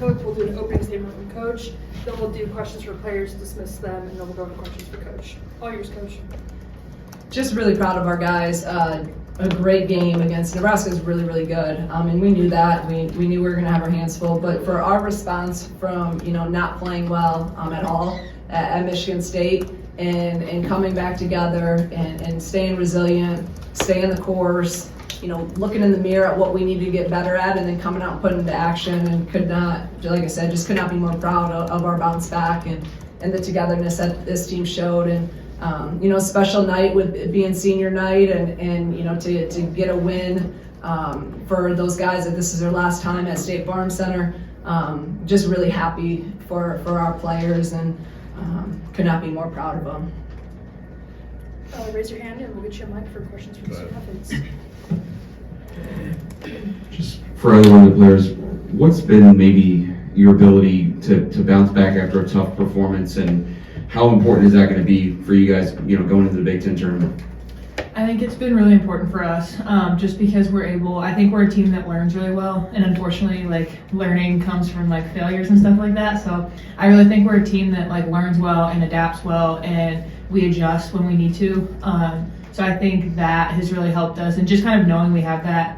cook. We'll do an opening statement from coach. Then we'll do questions for players, dismiss them, and then we'll go to questions for coach. All yours, coach. Just really proud of our guys. A great game against Nebraska is really, really good. And we knew that. We knew we were going to have our hands full. But for our response from, not playing well at all at Michigan State and coming back together and staying resilient, staying the course, looking in the mirror at what we need to get better at and then coming out and putting into action, and could not, like I said, just could not be more proud of our bounce back and the togetherness that this team showed. And special night with it being senior night and to get a win for those guys that this is their last time at State Farm Center. Just really happy for our players and could not be more proud of them. Raise your hand and we'll get you a mic for questions for the student athletes. Just for other one of the players, what's been maybe your ability to bounce back after a tough performance, and how important is that going to be for you guys, going into the Big Ten tournament? I think it's been really important for us, just because I think we're a team that learns really well, and unfortunately, learning comes from, failures and stuff like that, so I really think we're a team that, learns well and adapts well, and we adjust when we need to, so I think that has really helped us, and just kind of knowing we have that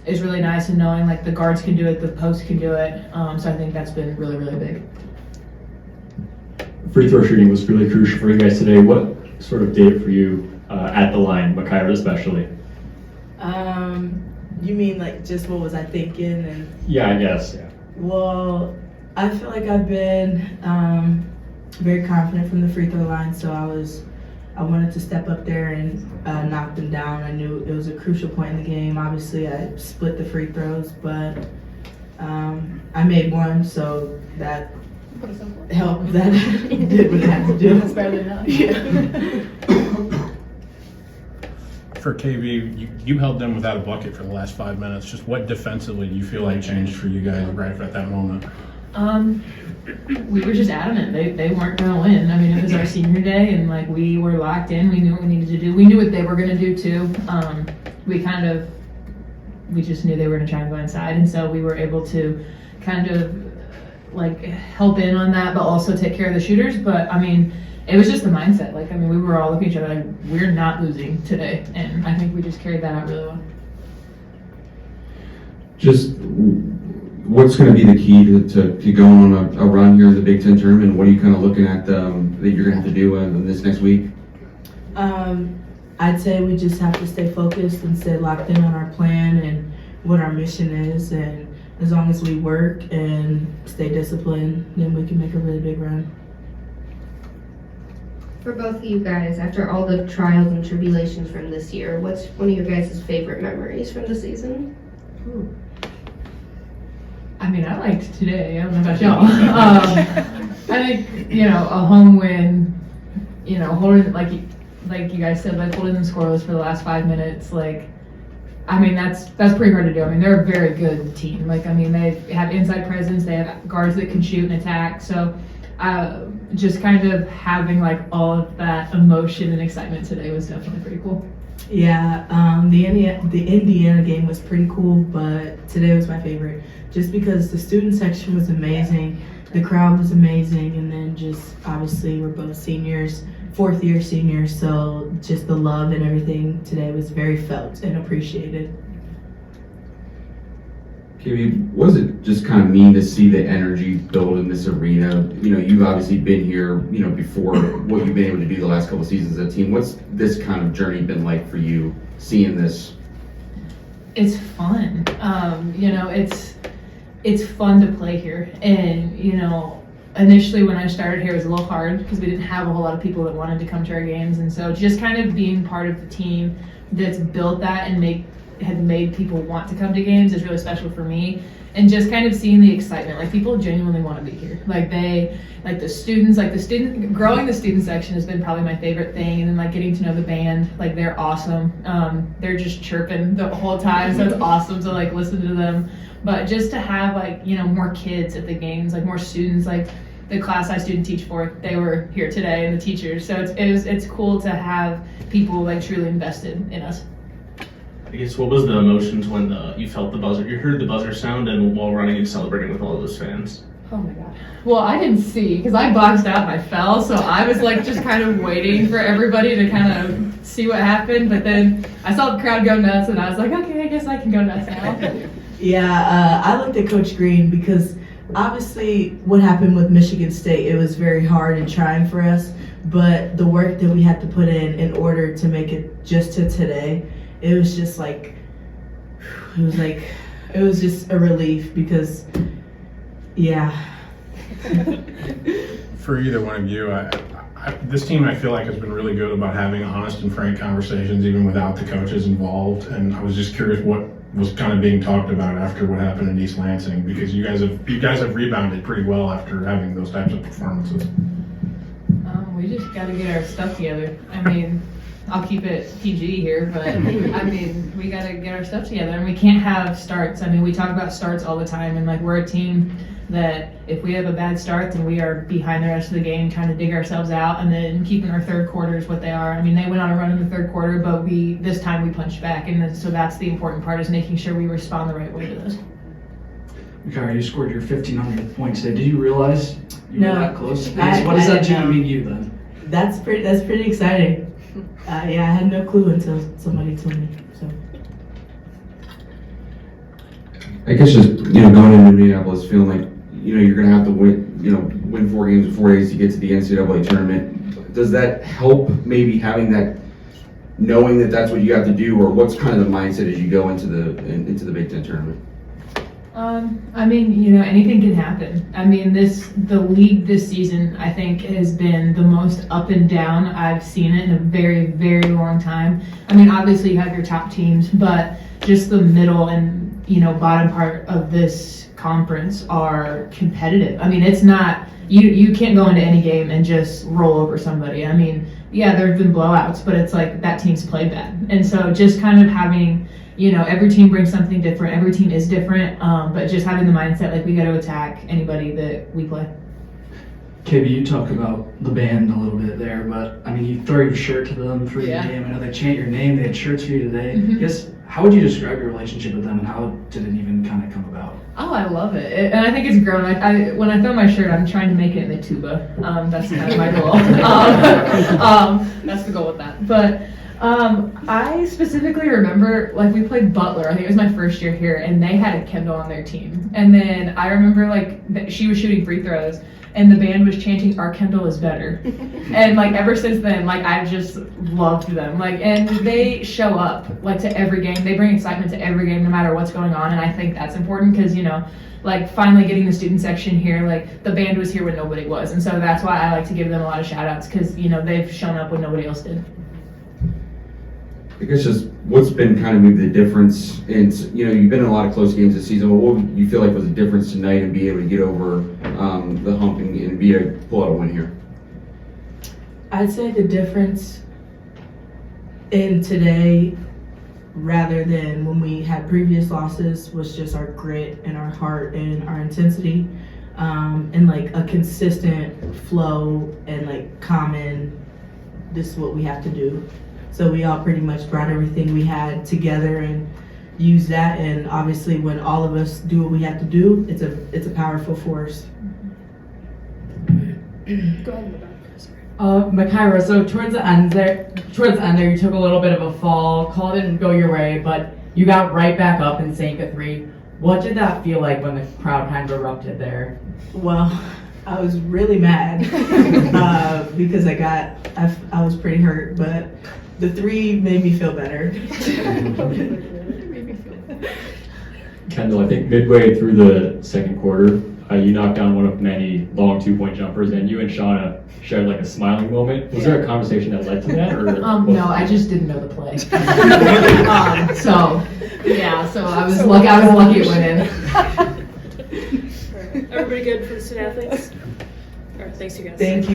is really nice, and knowing, the guards can do it, the posts can do it, so I think that's been really, really big. Free throw shooting was really crucial for you guys today. What sort of did it for you at the line, Makira especially? You mean just what was I thinking? And Yeah, I guess. Yeah. well, I feel like I've been very confident from the free throw line, so I wanted to step up there and knock them down. I knew it was a crucial point in the game. Obviously, I split the free throws, but I made one, so that helped. That did what it had to do. That's better than nothing. Yeah. For KB, you held them without a bucket for the last 5 minutes. Just what defensively do you feel like changed for you guys right at that moment? We were just adamant they weren't going to win. I mean, it was our senior day, and we were locked in. We knew what we needed to do. We knew what they were going to do too. We just knew they were going to try and go inside, and so we were able to kind of help in on that, but also take care of the shooters. But I mean, it was just the mindset. We were all looking at each other we're not losing today, and I think we just carried that out really well. Just what's going to be the key to going on a run here in the Big Ten tournament? What are you kind of looking at that you're going to have to do this next week? I'd say we just have to stay focused and stay locked in on our plan and what our mission is, and as long as we work and stay disciplined, then we can make a really big run. For both of you guys, after all the trials and tribulations from this year, what's one of your guys' favorite memories from the season? Ooh. I mean, I liked today. I don't know about y'all. I think, a home win, holding, like you guys said, holding them scoreless for the last 5 minutes, that's pretty hard to do. They're a very good team. They have inside presence, they have guards that can shoot and attack. So just kind of having all of that emotion and excitement today was definitely pretty cool. Yeah, the Indiana game was pretty cool, but today was my favorite just because the student section was amazing, the crowd was amazing, and then just obviously we're both seniors, fourth year seniors, so just the love and everything today was very felt and appreciated. KB, what does it just kind of mean to see the energy build in this arena? You've obviously been here, before what you've been able to do the last couple of seasons as a team. What's this kind of journey been like for you, seeing this? It's fun. It's fun to play here. And, initially when I started here it was a little hard because we didn't have a whole lot of people that wanted to come to our games. And so just kind of being part of the team that's built that and has made people want to come to games is really special for me. And just kind of seeing the excitement, people genuinely want to be here. Growing the student section has been probably my favorite thing. And then getting to know the band, they're awesome. They're just chirping the whole time, so it's awesome to listen to them. But just to have more kids at the games, more students, the class I student teach for, they were here today, and the teachers. So it's cool to have people truly invested in us. I guess what was the emotions when you felt the buzzer? You heard the buzzer sound, and while running and celebrating with all those fans. Oh my god. Well, I didn't see because I boxed out and I fell, so I was like just kind of waiting for everybody to kind of see what happened. But then I saw the crowd go nuts, and I was like, okay, I guess I can go nuts now. Yeah, I looked at Coach Green because obviously what happened with Michigan State, it was very hard and trying for us. But the work that we had to put in order to make it just to today, it was just like, it was just a relief because, yeah. For either one of you, this team I feel like has been really good about having honest and frank conversations even without the coaches involved. And I was just curious what was kind of being talked about after what happened in East Lansing, because you guys have rebounded pretty well after having those types of performances. We just got to get our stuff together. I mean, I'll keep it PG here, but I mean, we got to get our stuff together, and we can't have starts. I mean, we talk about starts all the time, and like we're a team that if we have a bad start, then we are behind the rest of the game trying to dig ourselves out, and then keeping our third quarters what they are. I mean, they went on a run in the third quarter, but this time we punched back, and so that's the important part, is making sure we respond the right way to those. Makira, you scored your 1,500th point today. Did you realize you No. were that close? I- What does I that didn't know. mean to you then? That's pretty exciting. Yeah, I had no clue until somebody told me. So I guess just, going into Minneapolis, feeling like, you're going to have to win 4 games in 4 days to get to the NCAA tournament. Does that help maybe having that, knowing that that's what you have to do, or what's kind of the mindset as you go into the Big Ten tournament? I mean, anything can happen. I mean, the league this season, I think, has been the most up and down I've seen it in a very, very long time. I mean, obviously you have your top teams, but just the middle and, bottom part of this conference are competitive. I mean, it's not, you can't go into any game and just roll over somebody. I mean, yeah, there have been blowouts, but it's like that team's played bad. And so just kind of having, every team brings something different. Every team is different, but just having the mindset like we got to attack anybody that we play. KB, you talked about the band a little bit there, but I mean, you throw your shirt to them for the game. I know they chant your name. They had shirts for you today. Mhm. I guess, how would you describe your relationship with them, and how did it even kind of come about? Oh, I love it. And I think it's grown. When I throw my shirt, I'm trying to make it in the tuba. That's kind of my goal. That's the goal with that. But I specifically remember, like, we played Butler. I think it was my first year here, and they had a Kendall on their team. And then I remember, like, she was shooting free throws, and the band was chanting, "Our Kendall is better." And, like, ever since then, like, I've just loved them. Like, and they show up, like, to every game. They bring excitement to every game, no matter what's going on. And I think that's important because, like, finally getting the student section here, like, the band was here when nobody was. And so that's why I like to give them a lot of shout outs because, they've shown up when nobody else did. I guess just what's been kind of maybe the difference in, you've been in a lot of close games this season. What would you feel like was the difference tonight and be able to get over the hump and be able to pull out a win here? I'd say the difference in today, rather than when we had previous losses, was just our grit and our heart and our intensity, and like a consistent flow and like common, this is what we have to do. So we all pretty much brought everything we had together and used that. And obviously, when all of us do what we have to do, it's a powerful force. Go ahead in the back. Sorry. Makira, so towards the end there, you took a little bit of a fall. Call didn't go your way, but you got right back up and sank a 3. What did that feel like when the crowd kind of erupted there? Well, I was really mad because I was pretty hurt, but the 3 made me feel better. Kendall, I think midway through the second quarter, you knocked down one of many long 2-point jumpers, and you and Shauna shared like a smiling moment. Was there a conversation that led to that? Or No, I just didn't know the play. So I was lucky it went in. All right. Everybody good for the student athletes? All right, thanks you guys. Thank you.